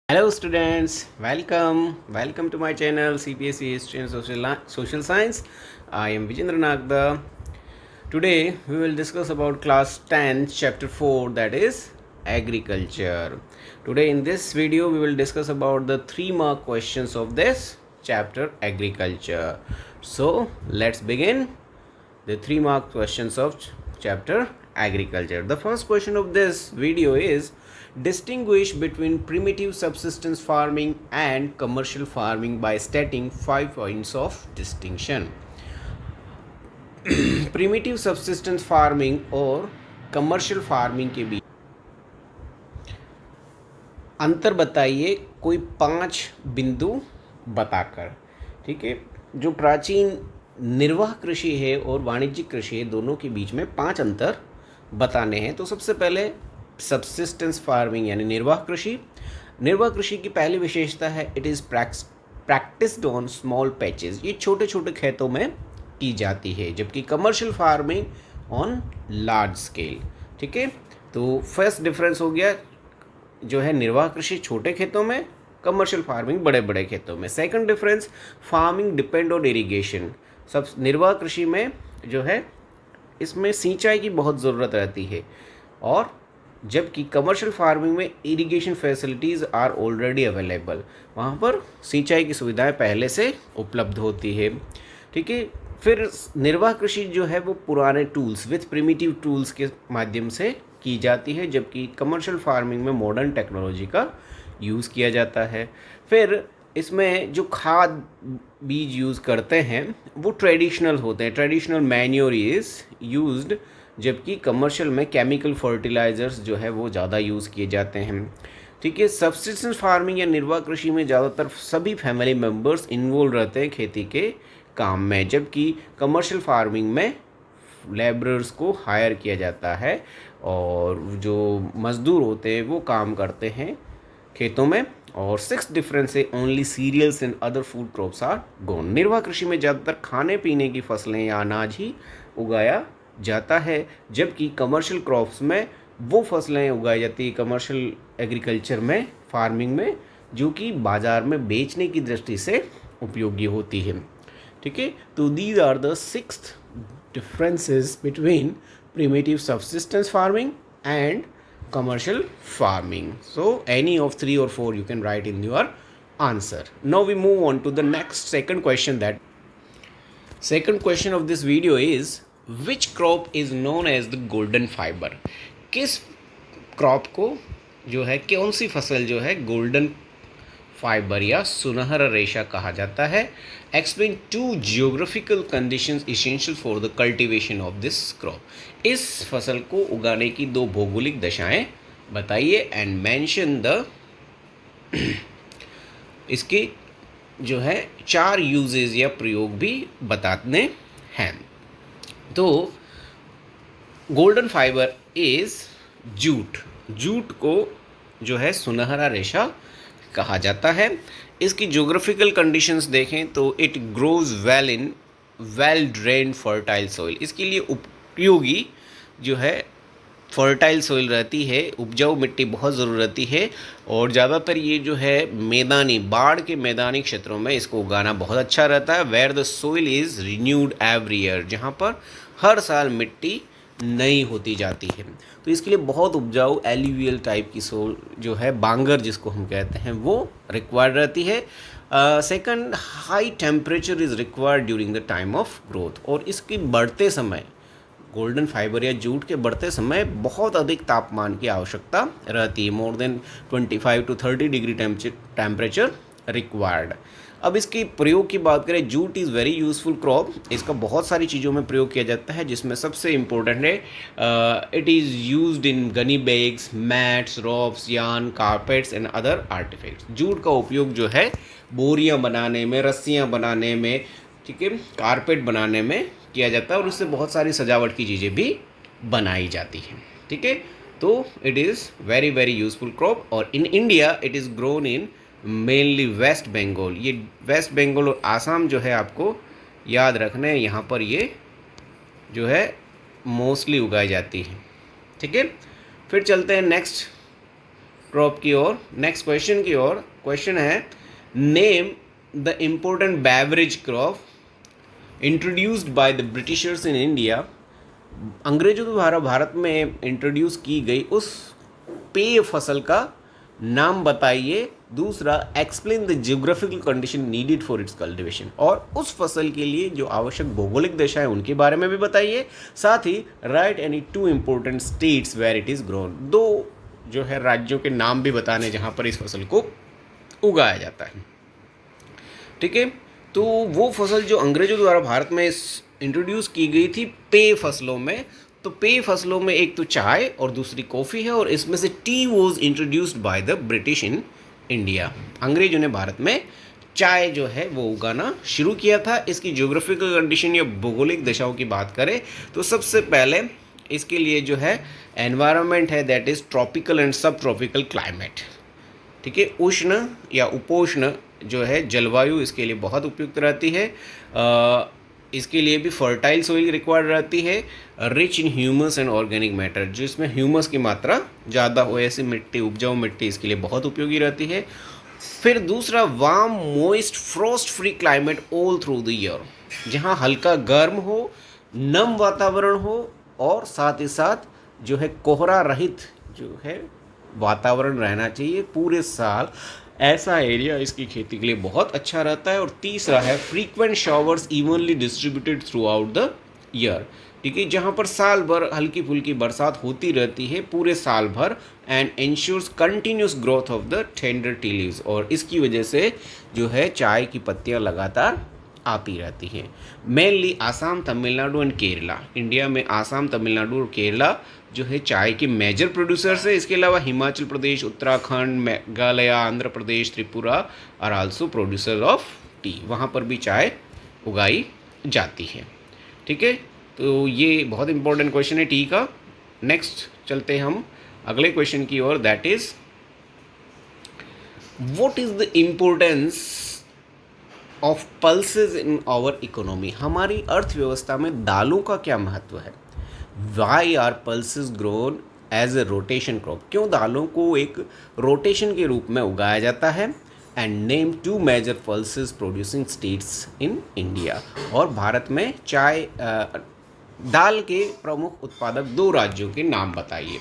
Hello students, welcome to my channel CPSC History and Social Science. I am Vijendra Nagda. Today we will discuss about class 10 chapter 4, that is agriculture. Today in this video we will discuss about the 3-mark questions of this chapter agriculture. So let's begin the 3-mark questions of chapter agriculture. The first question of this video is distinguish between primitive subsistence farming and commercial farming by stating 5 points of distinction. Primitive subsistence farming और commercial farming के बीच अंतर बताइए कोई 5 बिंदु बताकर। ठीक है, जो प्राचीन निर्वाह कृषि है और वाणिज्यिक कृषि है, दोनों के बीच में 5 अंतर बताने हैं। तो सबसे पहले सब्सिस्टेंस फार्मिंग यानी निर्वाह कृषि। निर्वाह कृषि की पहली विशेषता है it is practised on small patches, ये छोटे छोटे खेतों में की जाती है, जबकि commercial farming on large scale. ठीक है, तो फर्स्ट डिफरेंस हो गया जो है निर्वाह कृषि छोटे खेतों में, कमर्शियल फार्मिंग बड़े बड़े खेतों में। Second difference, farming depend on irrigation. सब निर्वाह कृषि में जो है इसमें सिंचाई की बहुत ज़रूरत रहती है, और जबकि कमर्शियल फार्मिंग में irrigation facilities are already available, वहाँ पर सिंचाई की सुविधाएं पहले से उपलब्ध होती है। ठीक है, फिर निर्वाह कृषि जो है वो पुराने टूल्स विथ प्रिमिटिव टूल्स के माध्यम से की जाती है, जबकि कमर्शियल फार्मिंग में मॉडर्न टेक्नोलॉजी का यूज़ किया जाता है। फिर इसमें जो खाद बीज यूज़ करते हैं वो ट्रेडिशनल होते हैं, ट्रेडिशनल मैन्योर इज़ यूज्ड, जबकि कमर्शियल में केमिकल फर्टिलाइज़र्स जो है वो ज़्यादा यूज़ किए जाते हैं। ठीक है, सब्सिस्टेंस फार्मिंग या निर्वाह कृषि में ज़्यादातर सभी फैमिली मेम्बर्स इन्वॉल्व रहते हैं खेती के काम में, जबकि कमर्शियल फार्मिंग में लेबरर्स को हायर किया जाता है और जो मज़दूर होते हैं वो काम करते हैं खेतों में। और सिक्स डिफरेंस है only cereals and other food crops are gone. निर्वाह कृषि में ज़्यादातर खाने पीने की फसलें या अनाज ही उगाया जाता है, जबकि कमर्शियल क्रॉप्स में वो फसलें उगाई जाती है कमर्शियल एग्रीकल्चर में, फार्मिंग में, जो कि बाज़ार में बेचने की दृष्टि से उपयोगी होती है। ठीक है, तो these are the 6th differences between primitive subsistence farming and commercial farming. So any of 3 or 4 you can write in your answer. Now we move on to the next second question. That second question of this video is which crop is known as the golden fiber? किस crop को जो है, कौन सी फसल जो है golden fibre या सुनहरा रेशा कहा जाता है? Explain 2 geographical conditions essential for the cultivation of this crop. इस फसल को उगाने की 2 भौगोलिक दशाएं बताइए एंड मेंशन द इसके जो है 4 यूजेस या प्रयोग भी बताने हैं। तो golden fibre is jute, jute को जो है सुनहरा रेशा कहा जाता है। इसकी ज्योग्राफिकल कंडीशंस देखें तो it grows well in well drained fertile soil. इसके लिए उपयोगी जो है फर्टाइल सॉइल रहती है, उपजाऊ मिट्टी बहुत ज़रूर रहती है, और ज़्यादातर ये जो है मैदानी, बाढ़ के मैदानी क्षेत्रों में इसको उगाना बहुत अच्छा रहता है। Where the soil is renewed every year, जहाँ पर हर साल मिट्टी नई होती जाती है। तो इसके लिए बहुत उपजाऊ एल्यूवियल टाइप की सोल जो है, बांगर जिसको हम कहते हैं, वो रिक्वायर्ड रहती है। Second, high temperature is required during the time of growth, और इसकी बढ़ते समय, गोल्डन फाइबर या जूट के बढ़ते समय बहुत अधिक तापमान की आवश्यकता रहती है, more than 25 to 30 degree temperature required. अब इसकी प्रयोग की बात करें, jute is very useful crop. इसका बहुत सारी चीज़ों में प्रयोग किया जाता है, जिसमें सबसे इम्पोर्टेंट है it is used in gunny bags, mats, ropes, yarn, carpets and other artefacts. Jute का उपयोग जो है बोरियां बनाने में, रस्सियां बनाने में, ठीक है, कारपेट बनाने में किया जाता है, और उससे बहुत सारी सजावट की चीज़ें भी बनाई जाती हैं। ठीक है, तो it is very very useful crop. और in India it is grown in mainly West Bengal. ये वेस्ट बंगाल और आसाम जो है आपको याद रखना है, यहाँ पर ये जो है मोस्टली उगाई जाती है। ठीक है, फिर चलते हैं नेक्स्ट क्रॉप की ओर, नेक्स्ट क्वेश्चन की ओर। क्वेश्चन है name the important beverage crop introduced by the Britishers in India. अंग्रेजों द्वारा भारत में इंट्रोड्यूस की गई उस पेय फसल का नाम बताइए। दूसरा, explain the geographical condition needed for its cultivation, और उस फसल के लिए जो आवश्यक भौगोलिक दशा है उनके बारे में भी बताइए। साथ ही write any 2 important states where it is grown, 2 जो है राज्यों के नाम भी बताने जहाँ पर इस फसल को उगाया जाता है। ठीक है, तो वो फसल जो अंग्रेजों द्वारा भारत में इंट्रोड्यूस की गई थी पेय फसलों में, तो पेय फसलों में एक तो चाय और दूसरी कॉफ़ी है, और इसमें से T was introduced by the British in India. अंग्रेजों ने भारत में चाय जो है वो उगाना शुरू किया था। इसकी ज्योग्राफिकल कंडीशन या भौगोलिक दशाओं की बात करें तो सबसे पहले इसके लिए जो है एनवायरनमेंट है दैट इज़ ट्रॉपिकल एंड सब ट्रॉपिकल क्लाइमेट। ठीक है, उष्ण या उपोष्ण जो है जलवायु इसके लिए बहुत उपयुक्त रहती है। इसके लिए भी फर्टाइल सोइल रिक्वायर्ड रहती है, rich in humus and organic matter, जिसमें ह्यूमस की मात्रा ज़्यादा हो ऐसी मिट्टी, उपजाऊ मिट्टी इसके लिए बहुत उपयोगी रहती है। फिर दूसरा, warm moist Frost free climate all through the year, जहाँ हल्का गर्म हो, नम वातावरण हो, और साथ ही साथ जो है कोहरा रहित जो है वातावरण रहना चाहिए पूरे साल। ऐसा एरिया इसकी खेती के लिए बहुत अच्छा रहता है। और तीसरा है frequent showers evenly distributed through out the year. ठीक है, जहाँ पर साल भर हल्की फुल्की बरसात होती रहती है पूरे साल भर, and ensures continuous growth of the tender tea leaves, और इसकी वजह से जो है चाय की पत्तियाँ लगातार आती रहती हैं। Mainly Assam, Tamil Nadu and Kerala, India में आसाम, तमिलनाडु और केरला जो है चाय के मेजर प्रोड्यूसर्स है। इसके अलावा Himachal Pradesh, Uttarakhand, Meghalaya, Andhra Pradesh, Tripura are also producer of tea, वहाँ पर भी चाय उगाई जाती है। ठीक है, तो ये बहुत इंपॉर्टेंट क्वेश्चन है टी का। नेक्स्ट चलते हैं हम अगले क्वेश्चन की ओर, that is what is the importance of pulses in our economy. हमारी अर्थव्यवस्था में दालों का क्या महत्व है। Why are pulses grown as a rotation crop, क्यों दालों को एक रोटेशन के रूप में उगाया जाता है। And name 2 major pulses producing states in India, और भारत में चाय दाल के प्रमुख उत्पादक 2 राज्यों के नाम बताइए।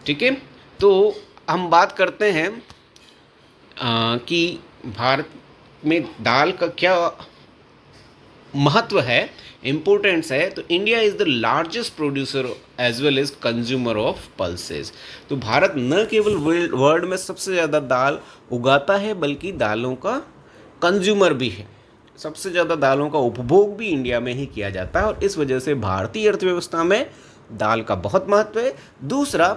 ठीक है, तो हम बात करते हैं कि भारत में दाल का क्या महत्व है, इम्पोर्टेंस है। तो India is the largest producer as well as consumer of pulses. तो भारत न केवल वर्ल्ड में सबसे ज़्यादा दाल उगाता है बल्कि दालों का कंज्यूमर भी है। सबसे ज़्यादा दालों का उपभोग भी इंडिया में ही किया जाता है, और इस वजह से भारतीय अर्थव्यवस्था में दाल का बहुत महत्व है। दूसरा,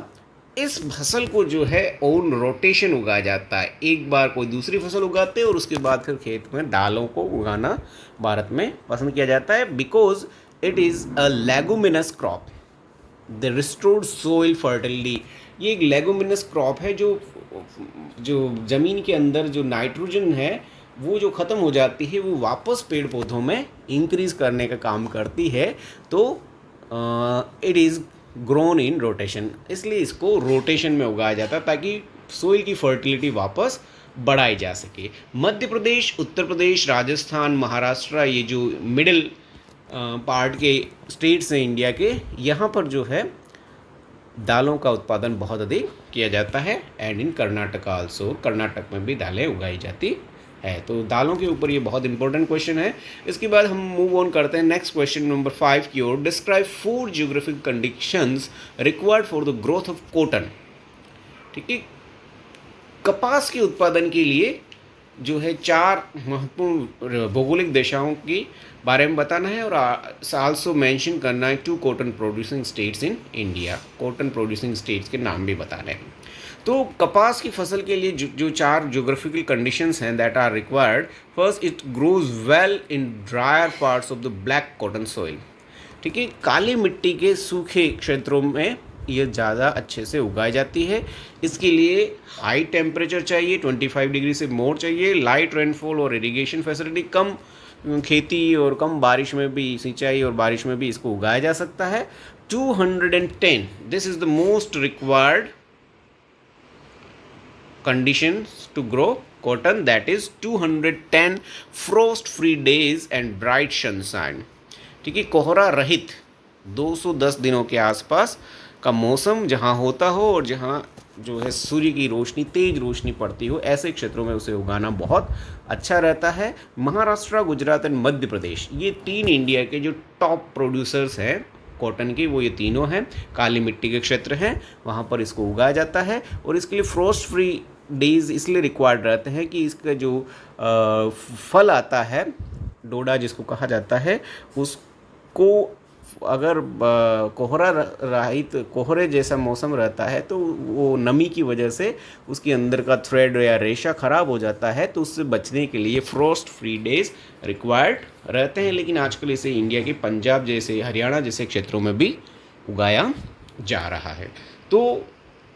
इस फसल को जो है ऑन रोटेशन उगाया जाता है, एक बार कोई दूसरी फसल उगाते हैं और उसके बाद फिर खेत में दालों को उगाना भारत में पसंद किया जाता है, because it is a leguminous crop the restored soil fertility. ये एक लेगुमिनस क्रॉप है जो ज़मीन के अंदर जो नाइट्रोजन है वो जो ख़त्म हो जाती है वो वापस पेड़ पौधों में इंक्रीज़ करने का काम करती है। तो it is grown in rotation, इसलिए इसको रोटेशन में उगाया जाता है ताकि सोइल की फर्टिलिटी वापस बढ़ाई जा सके। मध्य प्रदेश, उत्तर प्रदेश, राजस्थान, महाराष्ट्र, ये जो मिडिल पार्ट के स्टेट्स हैं इंडिया के, यहाँ पर जो है दालों का उत्पादन बहुत अधिक किया जाता है। And in Karnataka also, Karnataka में भी दालें उगाई जाती है। तो दालों के ऊपर ये बहुत इंपॉर्टेंट क्वेश्चन है। इसके बाद हम मूव ऑन करते हैं नेक्स्ट क्वेश्चन नंबर 5 की ओर। Describe 4 geographic conditions required for the growth of cotton. ठीक है, कपास के उत्पादन के लिए जो है 4 महत्वपूर्ण भौगोलिक दशाओं की बारे में बताना है, और आल्सो मेंशन करना है 2 cotton producing states in India. Cotton producing states के नाम भी बताने हैं। तो कपास की फसल के लिए जो 4 ज्योग्राफिकल कंडीशंस हैं that are required. First, it grows well in drier parts of the black cotton soil. ठीक है, काली मिट्टी के सूखे क्षेत्रों में ये ज़्यादा अच्छे से उगाई जाती है। इसके लिए हाई टेम्परेचर चाहिए, 25 डिग्री से मोर चाहिए, लाइट रेनफॉल और इरिगेशन फैसिलिटी, कम खेती और कम बारिश में भी, सिंचाई और बारिश में भी इसको उगाया जा सकता है। 210, this is the most required conditions to grow cotton, that is 210 frost free days and bright sunshine. ठीक है, कोहरा रहित 210 दिनों के आसपास का मौसम जहाँ होता हो और जहाँ जो है सूर्य की रोशनी, तेज रोशनी पड़ती हो, ऐसे क्षेत्रों में उसे उगाना बहुत अच्छा रहता है। महाराष्ट्र, गुजरात एंड मध्य प्रदेश, ये 3 इंडिया के जो टॉप प्रोड्यूसर्स हैं कॉटन के, वो ये तीनों हैं। काली मिट्टी के क्षेत्र हैं, वहाँ पर इसको उगाया जाता है और इसके लिए फ्रोस्ट फ्री डेज इसलिए रिक्वायर्ड रहते हैं कि इसका जो फल आता है, डोडा जिसको कहा जाता है, उसको अगर कोहरा रहित कोहरे जैसा मौसम रहता है तो वो नमी की वजह से उसके अंदर का थ्रेड या रेशा ख़राब हो जाता है, तो उससे बचने के लिए फ्रोस्ट फ्री डेज रिक्वायर्ड रहते हैं। लेकिन आजकल इसे इंडिया के पंजाब जैसे, हरियाणा जैसे क्षेत्रों में भी उगाया जा रहा है। तो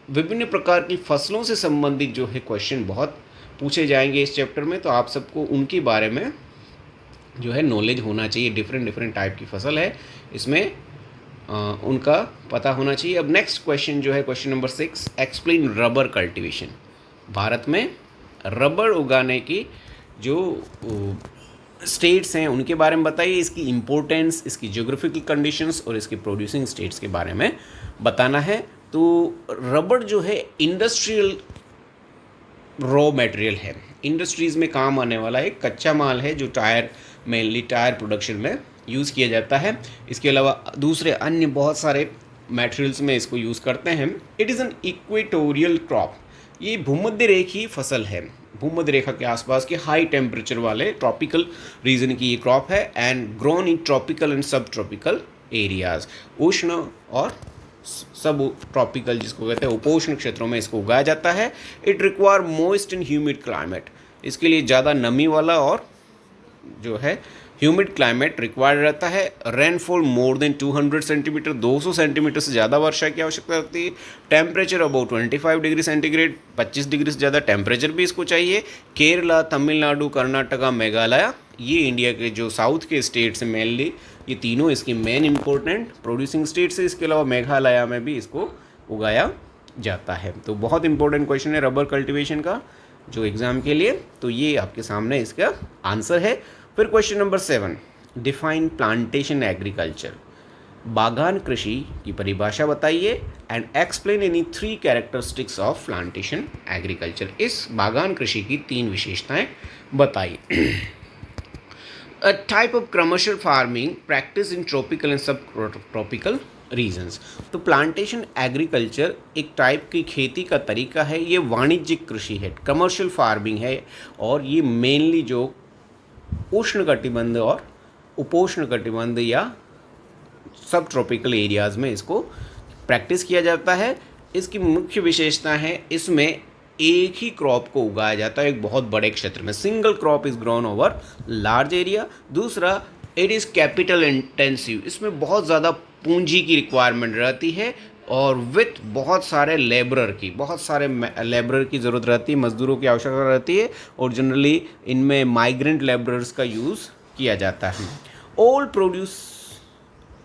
विभिन्न प्रकार की फसलों से संबंधित जो है क्वेश्चन बहुत पूछे जाएंगे इस चैप्टर में, तो आप सबको उनके बारे में जो है नॉलेज होना चाहिए। डिफरेंट टाइप की फसल है, इसमें उनका पता होना चाहिए। अब नेक्स्ट क्वेश्चन जो है question number 6, explain rubber cultivation. Bharat में रबर उगाने की जो स्टेट्स हैं उनके बारे में बताइए, इसकी इम्पोर्टेंस, इसकी ज्योग्राफिकल कंडीशंस और इसके प्रोड्यूसिंग स्टेट्स के बारे में बताना है। तो रबर जो है इंडस्ट्रियल रॉ मटेरियल है, इंडस्ट्रीज़ में काम आने वाला एक कच्चा माल है जो मेनली टायर प्रोडक्शन में यूज़ किया जाता है। इसके अलावा दूसरे अन्य बहुत सारे मटेरियल्स में इसको यूज़ करते हैं। It is an equatorial crop, ये भूमध्य रेखीय फसल है, भूमध्य रेखा के आसपास के हाई टेम्परेचर वाले ट्रॉपिकल रीजन की ये क्रॉप है। And grown in tropical and सब ट्रॉपिकल एरियाज़, उष्ण और सब ट्रॉपिकल जिसको कहते हैं उपोष्ण क्षेत्रों में इसको उगाया जाता है। It require moist and humid climate, इसके लिए ज़्यादा नमी वाला और जो है ह्यूमिड क्लाइमेट रिक्वायर्ड रहता है। Rainfall more than 200 centimetre, 200 centimetre से ज़्यादा वर्षा की आवश्यकता होती है। Temperature about 25 degree centigrade, 25 degree से ज़्यादा टेम्परेचर भी इसको चाहिए। केरला, तमिलनाडु, कर्नाटका, मेघालय, ये इंडिया के जो साउथ के स्टेट्स हैं मेनली, ये तीनों इसकी मेन इंपॉर्टेंट प्रोड्यूसिंग स्टेट्स है। इसके अलावा मेघालय में भी इसको उगाया जाता है। तो बहुत इंपॉर्टेंट क्वेश्चन है रबर कल्टीवेशन का जो एग्ज़ाम के लिए, तो ये आपके सामने इसका आंसर है। फिर question number 7, define plantation agriculture. बागान कृषि की परिभाषा बताइए and explain any 3 characteristics of plantation agriculture. इस बागान कृषि की 3 विशेषताएं बताइए। A type of commercial farming practiced in tropical and subtropical regions। तो प्लांटेशन एग्रीकल्चर एक टाइप की खेती का तरीका है, ये वाणिज्यिक कृषि है, कमर्शियल फार्मिंग है, और ये मेनली जो उष्ण कटिबंध और उपोष्ण कटिबंध या सब ट्रॉपिकल एरियाज़ में इसको प्रैक्टिस किया जाता है। इसकी मुख्य विशेषता है, इसमें एक ही क्रॉप को उगाया जाता है एक बहुत बड़े क्षेत्र में, single crop is grown over large area. दूसरा, इट इज़ कैपिटल इंटेंसिव, इसमें बहुत ज़्यादा पूंजी की रिक्वायरमेंट रहती है और विथ बहुत सारे लेबरर की ज़रूरत रहती है, मज़दूरों की आवश्यकता रहती है, और जनरली इनमें माइग्रेंट लेबरर्स का यूज़ किया जाता है। All produce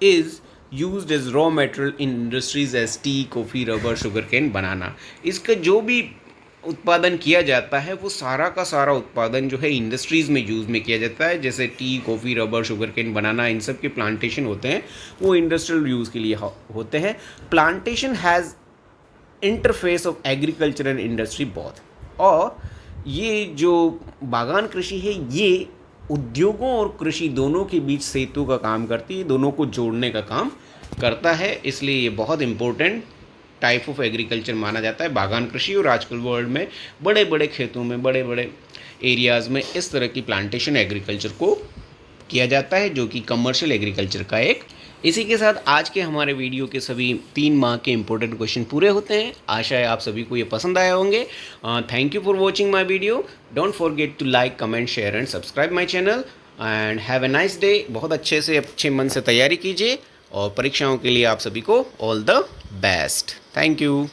is used as raw material in industries as tea, coffee, rubber, sugar cane, banana. इसका जो भी उत्पादन किया जाता है वो सारा का सारा उत्पादन जो है इंडस्ट्रीज़ में यूज़ में किया जाता है, जैसे tea, coffee, rubber, sugar cane, banana, इन सब के प्लांटेशन होते हैं वो इंडस्ट्रियल यूज़ के लिए होते हैं। Plantation has interface of agriculture and industry both, और ये जो बागान कृषि है ये उद्योगों और कृषि दोनों के बीच सेतु का काम करती है, दोनों को जोड़ने का काम करता है, इसलिए ये बहुत इम्पोर्टेंट टाइप ऑफ एग्रीकल्चर माना जाता है बागान कृषि। और आजकल वर्ल्ड में बड़े बड़े खेतों में, बड़े बड़े एरियाज़ में इस तरह की प्लांटेशन एग्रीकल्चर को किया जाता है जो कि कमर्शियल एग्रीकल्चर का एक। इसी के साथ आज के हमारे वीडियो के सभी 3 मार्क के इंपॉर्टेंट क्वेश्चन पूरे होते हैं। आशा है आप सभी को ये पसंद आए होंगे। Thank you for watching my video. Don't forget to like, comment, share and subscribe my channel and have a nice day. बहुत अच्छे मन से तैयारी कीजिए और परीक्षाओं के लिए आप सभी को all the best. Thank you.